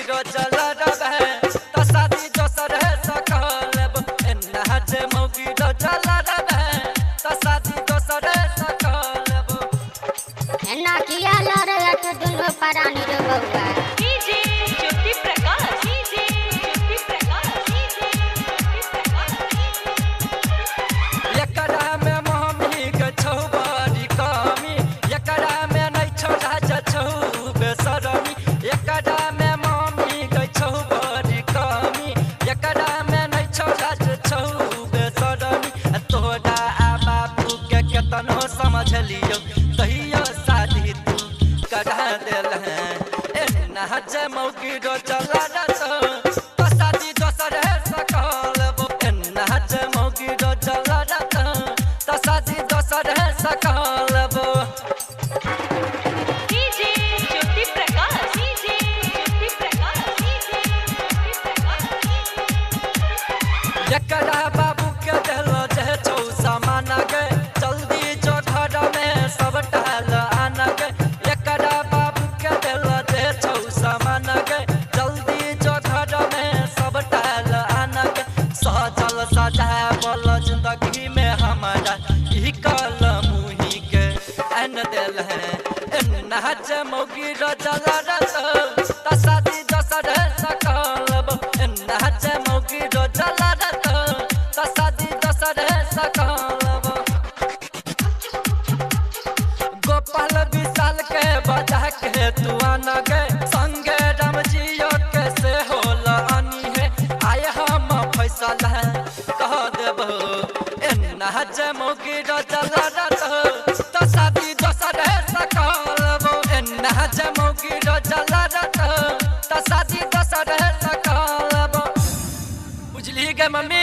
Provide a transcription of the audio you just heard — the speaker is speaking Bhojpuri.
रो जला रहे तो शादी दोसर है सकलब नहज मौगी रो जला रहे तो शादी दोसर है सकलब ना किया लरे एक दुनो परानी रो बउआ DJ Jyoti Prakash DJ Jyoti Prakash DJ Jyoti Prakash एकरा में मम्मी के छौ बड़ी कमी एकरा में नहीं छोड़ा जा छौ बेसरमी एकरा में मम्मी के छौ बड़ी कमी एकरा में नहीं छोड़ा जा छौ बेसरमी तोरा आ बापू के केतनो समझ लियो तहियो शादी तू करा देल है नहज मौगी रो चला तो शादी दोसर है सकलब नहज मौगी रो चला तो शादी दोसर है सकलब DJ Jyoti Prakash DJ Jyoti Prakash DJ Jyoti Prakash एकरा बाबू के दिल जे छौ सामान गे जल्दी जो घर में सब टाल आना गे एकरा बाबू के दिल जे छौ सामान गे जल्दी जो घर में सब टाल आना गे सजल सजावल जिंदगी में हमारा ई कल मुही के अन दिल है नहज मौगी रो जला तो शादी दोसर है सकलब नहज मौगी रो जला तो शादी दोसर है सकलब गोपाल विशाल के बजा के तू आना गे संगे राम जियो के से होला आनी है आए हम फैसला है कह देबो नहज मौगी रो जला तो शादी दोसर है सकलब नहज मौगी रो जला तो शादी दोसर है सकलब बुझली गे मम्मी।